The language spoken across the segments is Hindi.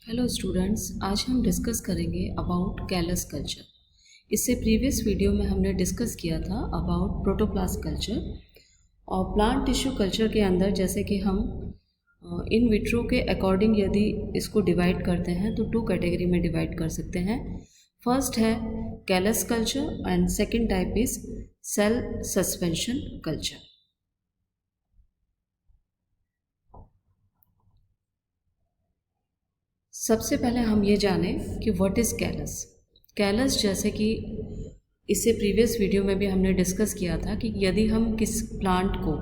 हेलो स्टूडेंट्स, आज हम डिस्कस करेंगे अबाउट कैलस कल्चर। इससे प्रीवियस वीडियो में हमने डिस्कस किया था अबाउट प्रोटोप्लास्ट कल्चर। और प्लांट टिश्यू कल्चर के अंदर जैसे कि हम इन विट्रो के अकॉर्डिंग यदि इसको डिवाइड करते हैं तो 2 कैटेगरी में डिवाइड कर सकते हैं। फर्स्ट है callus culture and second type is cell suspension culture. सबसे पहले हम ये जानें कि व्हाट इज़ कैलस। कैलस जैसे कि इससे प्रीवियस वीडियो में भी हमने डिस्कस किया था कि यदि हम किस प्लांट को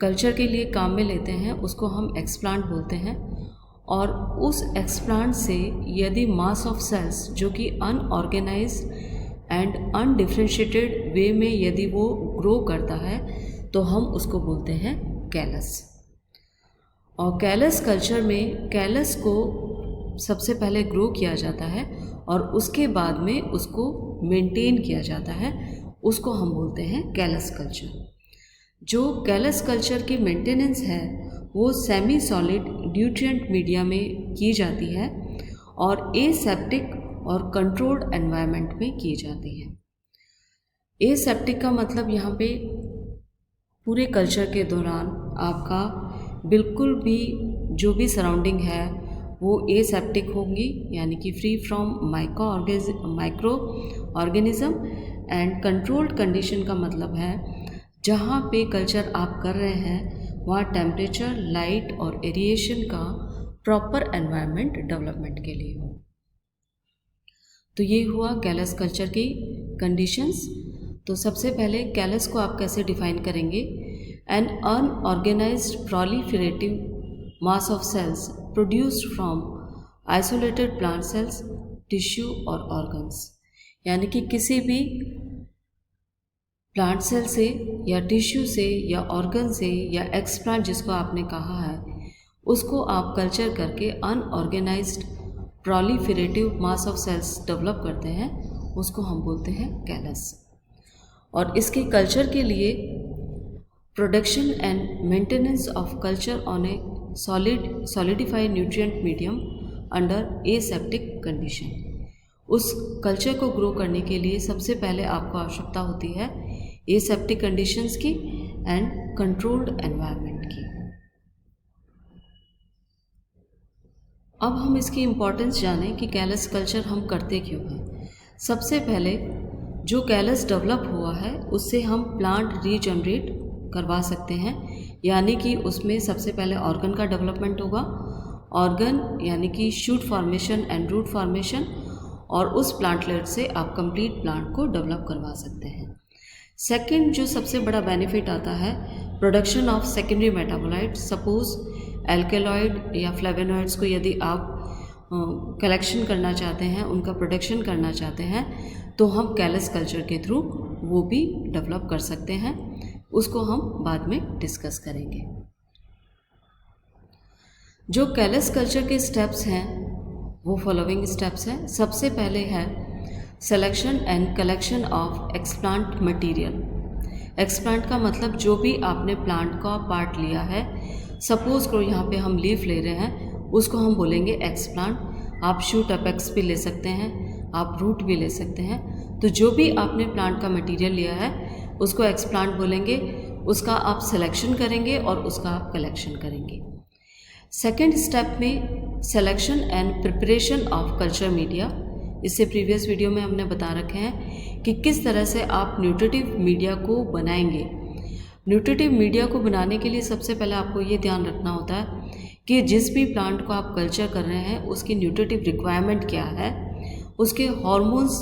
कल्चर के लिए काम में लेते हैं उसको हम एक्सप्लांट बोलते हैं, और उस एक्सप्लांट से यदि मास ऑफ सेल्स जो कि अनऑर्गेनाइज्ड एंड अनडिफ्रेंशिएटेड वे में यदि वो ग्रो करता है तो हम उसको बोलते हैं कैलस। और कैलस कल्चर में कैलस को सबसे पहले ग्रो किया जाता है और उसके बाद में उसको मेंटेन किया जाता है, उसको हम बोलते हैं कैलस कल्चर। जो कैलस कल्चर की मेंटेनेंस है वो सेमी सॉलिड न्यूट्रिएंट मीडिया में की जाती है और एसेप्टिक और कंट्रोल्ड एनवायरनमेंट में की जाती है। एसेप्टिक का मतलब यहाँ पे पूरे कल्चर के दौरान आपका बिल्कुल भी जो भी सराउंडिंग है वो एसेप्टिक होंगी, यानी कि free from micro organism. And controlled condition का मतलब है जहाँ पे कल्चर आप कर रहे हैं वहाँ टेम्परेचर, लाइट और एरिएशन का प्रॉपर एनवायरनमेंट डेवलपमेंट के लिए हो। तो ये हुआ कैलस कल्चर की कंडीशंस। तो सबसे पहले कैलस को आप कैसे डिफाइन करेंगे? An unorganised proliferative mass of cells produced from isolated plant cells, tissue और organs। यानी कि किसी भी प्लांट सेल से या टिश्यू से या ऑर्गन से या एक्सप्लांट जिसको आपने कहा है उसको आप कल्चर करके unorganised proliferative mass of cells develop करते हैं, उसको हम बोलते हैं कैलस। और इसके कल्चर के लिए production and maintenance of culture on A solidified nutrient medium under aseptic condition। उस कल्चर को ग्रो करने के लिए सबसे पहले आपको आवश्यकता होती है एसेप्टिक कंडीशंस की एंड कंट्रोल्ड एनवायरनमेंट की। अब हम इसकी इम्पोर्टेंस जानें कि कैलस कल्चर हम करते क्यों हैं। सबसे पहले जो कैलस डेवलप हुआ है उससे हम प्लांट रीजनरेट करवा सकते हैं, यानी कि उसमें सबसे पहले ऑर्गन का डेवलपमेंट होगा। ऑर्गन यानी कि shoot formation and root formation, और उस प्लांटलेट से आप कंप्लीट प्लांट को डेवलप करवा सकते हैं। सेकंड जो सबसे बड़ा बेनिफिट आता है production of secondary metabolite. Suppose alkaloid या फ्लेवोनॉइड्स को यदि आप कलेक्शन करना चाहते हैं, उनका प्रोडक्शन करना चाहते हैं, तो हम कैलस कल्चर के थ्रू वो भी डेवलप कर सकते हैं, उसको हम बाद में डिस्कस करेंगे। जो कैलस कल्चर के स्टेप्स हैं वो फॉलोइंग स्टेप्स हैं। सबसे पहले है selection and collection of explant material. Explant का मतलब जो भी आपने प्लांट का पार्ट लिया है, सपोज को यहाँ पे हम लीफ ले रहे हैं, उसको हम बोलेंगे एक्सप्लांट। आप शूट अपेक्स भी ले सकते हैं, आप रूट भी ले सकते हैं। तो जो भी आपने प्लांट का मटेरियल लिया है उसको एक्सप्लांट बोलेंगे, उसका आप सिलेक्शन करेंगे और उसका आप कलेक्शन करेंगे। सेकेंड स्टेप में selection and preparation of culture media. इससे प्रीवियस वीडियो में हमने बता रखे हैं कि किस तरह से आप न्यूट्रिटिव मीडिया को बनाएंगे। न्यूट्रिटिव मीडिया को बनाने के लिए सबसे पहले आपको ये ध्यान रखना होता है कि जिस भी प्लांट को आप कल्चर कर रहे हैं उसकी न्यूट्रिटिव रिक्वायरमेंट क्या है, उसके हार्मोन्स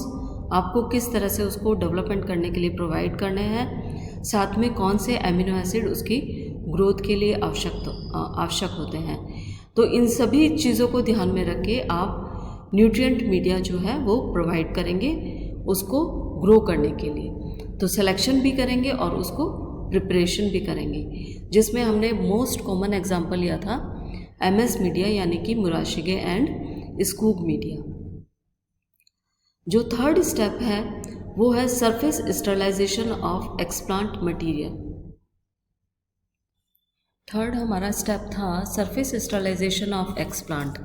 आपको किस तरह से उसको डेवलपमेंट करने के लिए प्रोवाइड करने हैं, साथ में कौन से एमिनो एसिड उसकी ग्रोथ के लिए आवश्यक होते हैं। तो इन सभी चीज़ों को ध्यान में रख के आप न्यूट्रिएंट मीडिया जो है वो प्रोवाइड करेंगे उसको ग्रो करने के लिए। तो सिलेक्शन भी करेंगे और उसको प्रिपरेशन भी करेंगे, जिसमें हमने मोस्ट कॉमन एग्जाम्पल लिया था MS मीडिया यानी कि मुराशिगे एंड स्कूब मीडिया। जो थर्ड स्टेप है वो है surface sterilisation of explant material. Third हमारा स्टेप था सरफेस स्टरलाइजेशन ऑफ एक्सप्लांट।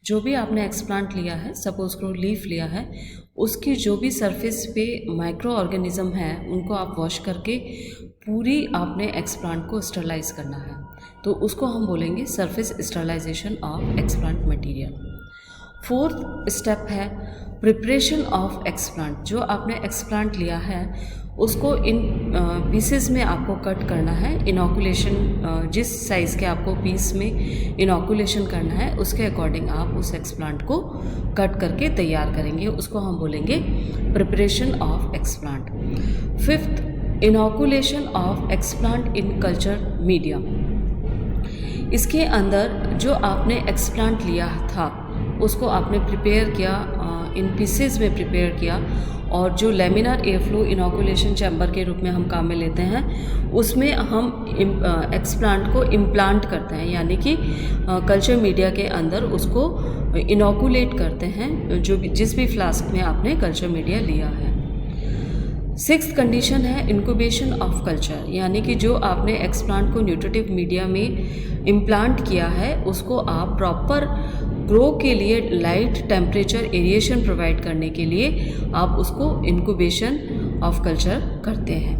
जो भी आपने एक्सप्लांट लिया है, सपोज करो लीफ लिया है, उसकी जो भी सरफेस पे माइक्रो ऑर्गेनिज्म है उनको आप वॉश करके पूरी आपने एक्सप्लांट को स्टरलाइज करना है, तो उसको हम बोलेंगे surface sterilisation of explant material. Fourth step है प्रिपरेशन ऑफ एक्सप्लांट। जो आपने एक्सप्लांट लिया है उसको इन पीसेस में आपको कट करना है। इनॉकुलेशन जिस साइज़ के आपको पीस में इनॉकुलेशन करना है उसके अकॉर्डिंग आप उस एक्सप्लांट को कट करके तैयार करेंगे, उसको हम बोलेंगे preparation of explant. Fifth, inoculation of explant in culture media. इसके अंदर जो आपने एक्सप्लांट लिया था उसको आपने प्रिपेयर किया, इन पीसेस में प्रिपेयर किया, और जो लेमिनार एयर फ्लो इनॉकुलेशन चैम्बर के रूप में हम काम में लेते हैं उसमें हम एक्सप्लांट को इम्प्लांट करते हैं, यानी कि कल्चर मीडिया के अंदर उसको इनॉकुलेट करते हैं जो भी जिस भी फ्लास्क में आपने कल्चर मीडिया लिया है। सिक्स्थ कंडीशन है इंक्यूबेशन ऑफ कल्चर, यानी कि जो आपने एक्सप्लांट को न्यूट्रिटिव मीडिया में इम्प्लांट किया है उसको आप प्रॉपर ग्रो के लिए लाइट टेम्परेचर एरिएशन प्रोवाइड करने के लिए आप उसको इंक्यूबेशन ऑफ कल्चर करते हैं।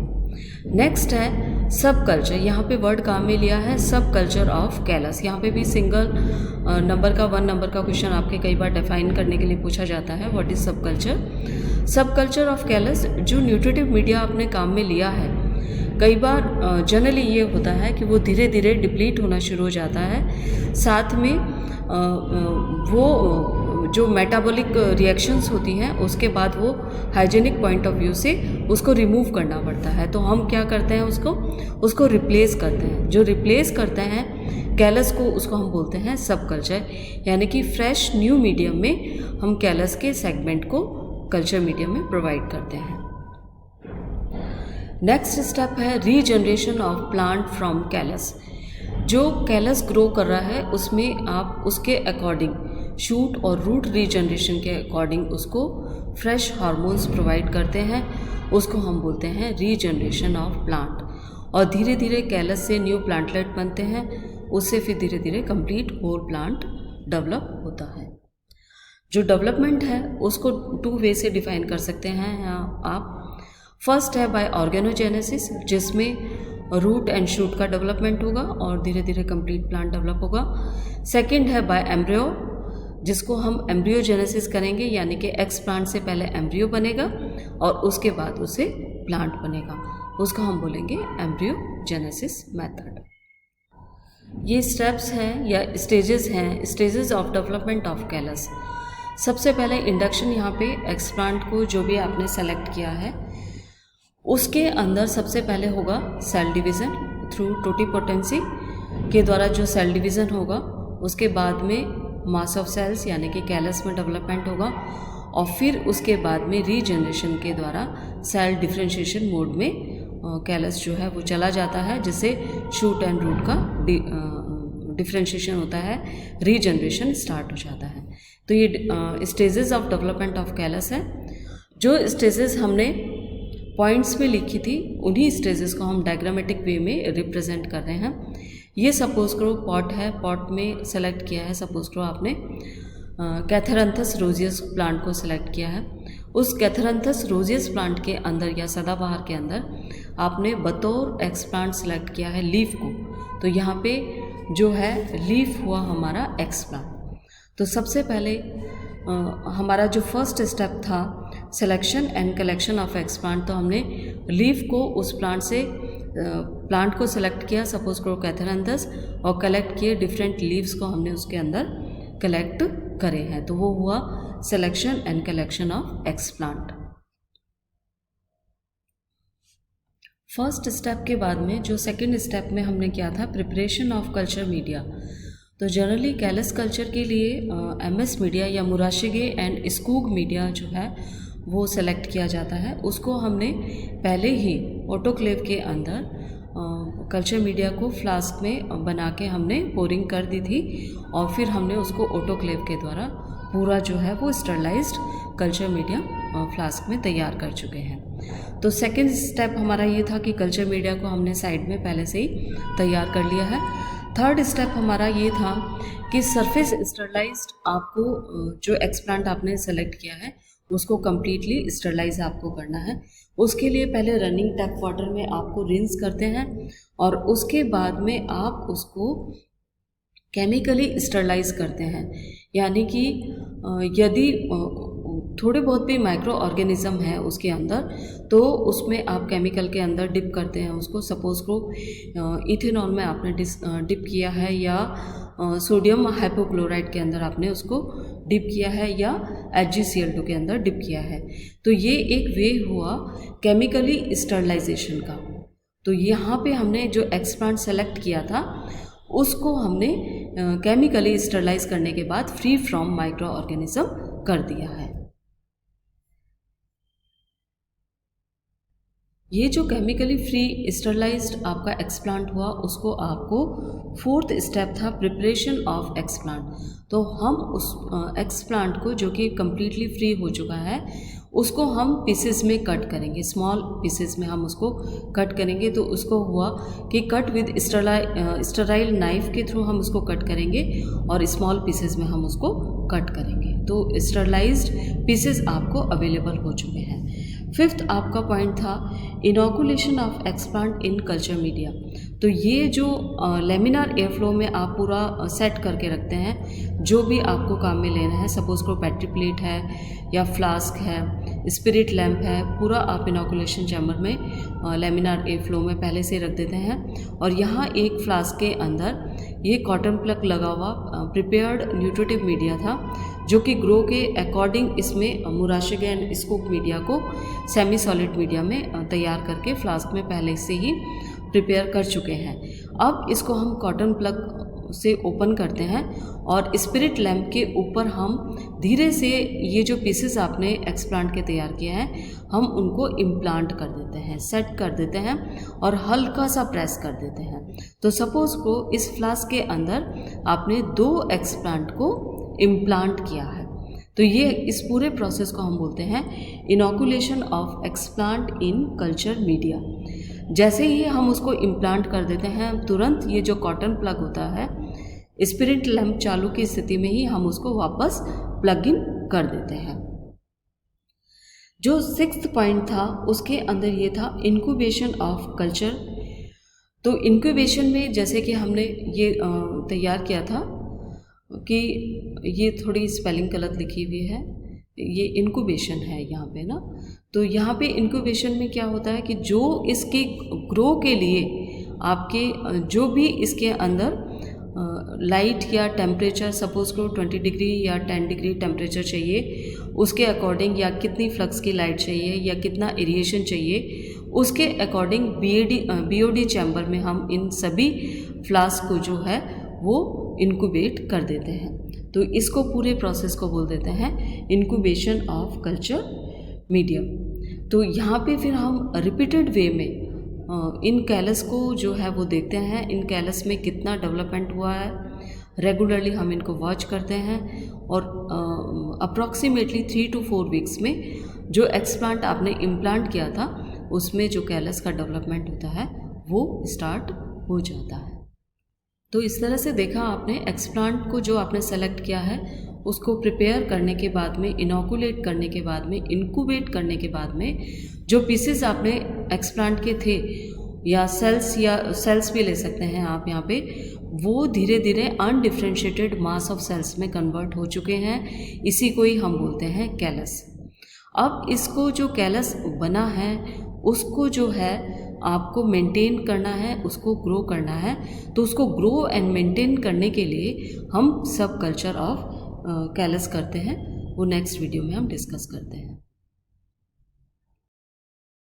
नेक्स्ट है सब कल्चर। यहाँ पे वर्ड काम में लिया है सब कल्चर ऑफ कैलस। यहाँ पे भी सिंगल नंबर का 1 नंबर का क्वेश्चन आपके कई बार डिफाइन करने के लिए पूछा जाता है, व्हाट इज सब कल्चर। सब कल्चर ऑफ कैलस जो न्यूट्रिटिव मीडिया आपने काम में लिया है, कई बार जनरली ये होता है कि वो धीरे धीरे डिप्लीट होना शुरू हो जाता है, साथ में वो जो मेटाबॉलिक रिएक्शंस होती हैं उसके बाद वो हाइजीनिक पॉइंट ऑफ व्यू से उसको रिमूव करना पड़ता है, तो हम क्या करते हैं उसको रिप्लेस करते हैं। जो रिप्लेस करते हैं कैलस को उसको हम बोलते हैं सब कल्चर, यानी कि फ्रेश न्यू मीडियम में हम कैलस के सेगमेंट को कल्चर मीडियम में प्रोवाइड करते हैं। नेक्स्ट स्टेप है regeneration of plant from callus. जो कैलस ग्रो कर रहा है उसमें आप उसके अकॉर्डिंग शूट और रूट रीजनरेशन के अकॉर्डिंग उसको फ्रेश हार्मोन्स प्रोवाइड करते हैं, उसको हम बोलते हैं रीजनरेशन ऑफ प्लांट। और धीरे धीरे कैलस से न्यू प्लांटलेट बनते हैं, उससे फिर धीरे धीरे कंप्लीट होल प्लांट डेवलप होता है। जो डेवलपमेंट है उसको 2 वे से डिफाइन कर सकते हैं आप। फर्स्ट है बाय ऑर्गेनोजेनेसिस, जिसमें रूट एंड शूट का डेवलपमेंट होगा और धीरे धीरे कंप्लीट प्लांट डेवलप होगा। सेकंड है बाय एम्ब्रियो, जिसको हम एम्ब्रियोजेनेसिस करेंगे, यानी कि एक्स प्लांट से पहले एम्ब्रियो बनेगा और उसके बाद उसे प्लांट बनेगा, उसको हम बोलेंगे एम्ब्रियोजेनेसिस मेथड। ये स्टेप्स हैं या स्टेजेस हैं, stages of development of callus. सबसे पहले इंडक्शन, यहाँ पे एक्स प्लांट को जो भी आपने सेलेक्ट किया है उसके अंदर सबसे पहले होगा सेल डिवीज़न थ्रू टोटिपोटेंसी के द्वारा जो सेल डिवीज़न होगा, उसके बाद में मास ऑफ सेल्स यानी कि कैलस में डेवलपमेंट होगा, और फिर उसके बाद में रीजनरेशन के द्वारा सेल डिफरेंशिएशन मोड में कैलस जो है वो चला जाता है, जिससे शूट एंड रूट का डिफरेंशिएशन होता है, रीजनरेशन स्टार्ट हो जाता है। तो ये stages of development of callus है। जो स्टेजेस हमने पॉइंट्स में लिखी थी उन्हीं स्टेजेस को हम डायग्रामेटिक वे में रिप्रेजेंट कर रहे हैं। ये सपोज करो पॉट है, पॉट में सेलेक्ट किया है, सपोज करो आपने कैथेरंथस रोजियस प्लांट को सिलेक्ट किया है। उस कैथेरंथस रोजियस प्लांट के अंदर या सदाबहार के अंदर आपने बतौर एक्स प्लांट सेलेक्ट किया है लीफ को, तो यहाँ पे जो है लीफ हुआ हमारा एक्स प्लांट। तो सबसे पहले हमारा जो फर्स्ट स्टेप था selection and collection of x plant, तो हमने लीफ को उस प्लांट से प्लांट को सिलेक्ट किया, सपोज करो कैथेरंथस, और कलेक्ट किए डिफरेंट लीव्स को हमने उसके अंदर कलेक्ट करे हैं, तो वो हुआ selection and collection of x plant. First step के बाद में जो सेकंड स्टेप में हमने किया था प्रिपरेशन ऑफ कल्चर मीडिया। तो जनरली कैलस कल्चर के लिए एमएस मीडिया या मुराशिगे एंड स्कूग मीडिया जो है वो सेलेक्ट किया जाता है। उसको हमने पहले ही ऑटोक्लेव के अंदर कल्चर मीडिया को फ्लास्क में बना के हमने पोरिंग कर दी थी, और फिर हमने उसको ऑटोक्लेव के द्वारा पूरा जो है वो स्टरलाइज्ड कल्चर मीडिया फ्लास्क में तैयार कर चुके हैं। तो सेकंड स्टेप हमारा ये था कि कल्चर मीडिया को हमने साइड में पहले से ही तैयार कर लिया है। थर्ड स्टेप हमारा ये था कि सरफेस स्टरलाइज्ड आपको जो एक्सप्लांट आपने सेलेक्ट किया है उसको कम्प्लीटली स्टरलाइज आपको करना है। उसके लिए पहले रनिंग टैप वाटर में आपको रिंस करते हैं और उसके बाद में आप उसको केमिकली स्टरलाइज करते हैं। यानी कि यदि थोड़े बहुत भी माइक्रो ऑर्गेनिज्म है उसके अंदर तो उसमें आप केमिकल के अंदर डिप करते हैं उसको। सपोज को इथेनॉल में आपने डिप किया है या सोडियम हाइपोक्लोराइड के अंदर आपने उसको डिप किया है या HgCl2 के अंदर डिप किया है, तो ये एक वे हुआ केमिकली स्टरलाइजेशन का। तो यहाँ पे हमने जो एक्सप्लांट सेलेक्ट किया था उसको हमने केमिकली स्टरलाइज करने के बाद फ्री फ्रॉम माइक्रो ऑर्गेनिज्म कर दिया है। ये जो केमिकली फ्री स्टरलाइज्ड आपका एक्सप्लांट हुआ उसको आपको फोर्थ स्टेप था प्रिपरेशन ऑफ एक्सप्लांट। तो हम उस एक्सप्लांट को जो कि कम्प्लीटली फ्री हो चुका है उसको हम पीसेस में कट करेंगे, स्मॉल पीसेस में हम उसको कट करेंगे। तो उसको हुआ कि कट विद स्टराइल नाइफ के थ्रू हम उसको कट करेंगे और स्मॉल पीसेस में हम उसको कट करेंगे। तो स्टरलाइज्ड पीसेस आपको अवेलेबल हो चुके हैं। फिफ्थ आपका पॉइंट था inoculation of explant in culture media. तो ये जो लेमिनार एयर फ्लो में आप पूरा सेट करके रखते हैं जो भी आपको काम में लेना है, सपोज को पेट्री प्लेट है या फ्लास्क है, स्पिरिट लैम्प है, पूरा आप इनॉकुलेशन चैम्बर में लेमिनार एयर फ्लो में पहले से रख देते हैं। और यहाँ एक फ्लास्क के अंदर ये कॉटन प्लग लगा हुआ प्रिपेयर्ड न्यूट्रिटिव मीडिया था जो कि ग्रो के अकॉर्डिंग इसमें मुराशिगे एंड स्कूप मीडिया को सेमी सॉलिड मीडिया में तैयार करके फ्लास्क में पहले से ही प्रिपेयर कर चुके हैं। अब इसको हम कॉटन प्लग से ओपन करते हैं और स्पिरिट लैम्प के ऊपर हम धीरे से ये जो पीसेस आपने एक्सप्लांट के तैयार किए हैं हम उनको इम्प्लांट कर देते हैं, सेट कर देते हैं और हल्का सा प्रेस कर देते हैं। तो सपोज को इस फ्लास्क के अंदर आपने 2 एक्सप्लांट को इम्प्लांट किया है, तो ये इस पूरे प्रोसेस को हम बोलते हैं inoculation of explant in culture media. जैसे ही हम उसको इम्प्लांट कर देते हैं तुरंत ये जो कॉटन प्लग होता है स्पिरिट लैम्प चालू की स्थिति में ही हम उसको वापस प्लग इन कर देते हैं। जो 6th पॉइंट था उसके अंदर ये था इंक्यूबेशन ऑफ कल्चर। तो इंक्यूबेशन में जैसे कि हमने ये तैयार किया था कि ये थोड़ी स्पेलिंग गलत लिखी हुई है, ये इंक्यूबेशन है यहाँ पे ना। तो यहाँ पे इंक्यूबेशन में क्या होता है कि जो इसके ग्रो के लिए आपके जो भी इसके अंदर लाइट या टेम्परेचर सपोज को 20 डिग्री या 10 डिग्री टेम्परेचर चाहिए उसके अकॉर्डिंग, या कितनी फ्लक्स की लाइट चाहिए या कितना एरिएशन चाहिए उसके अकॉर्डिंग BOD चैम्बर में हम इन सभी फ्लास्क को जो है वो इंक्यूबेट कर देते हैं। तो इसको पूरे प्रोसेस को बोल देते हैं इंक्यूबेशन ऑफ कल्चर मीडियम। तो यहाँ पे फिर हम रिपीटेड वे में इन कैलस को जो है वो देखते हैं, इन कैलस में कितना डेवलपमेंट हुआ है। रेगुलरली हम इनको वॉच करते हैं और अप्रॉक्सीमेटली 3 to 4 वीक्स में जो एक्सप्लांट आपने इम्प्लांट किया था उसमें जो कैलस का डेवलपमेंट होता है वो स्टार्ट हो जाता है। तो इस तरह से देखा आपने एक्सप्लांट को जो आपने सेलेक्ट किया है उसको प्रिपेयर करने के बाद में, इनॉकुलेट करने के बाद में, इंक्यूबेट करने के बाद में जो पीसेस आपने एक्सप्लांट के थे या सेल्स भी ले सकते हैं आप यहाँ पे, वो धीरे धीरे अनडिफ्रेंशिएटेड मास ऑफ सेल्स में कन्वर्ट हो चुके हैं। इसी को ही हम बोलते हैं कैलस। अब इसको जो कैलस बना है उसको जो है आपको मेंटेन करना है, उसको ग्रो करना है। तो उसको ग्रो एंड मेंटेन करने के लिए हम सब कल्चर ऑफ कैलस करते हैं, वो नेक्स्ट वीडियो में हम डिस्कस करते हैं।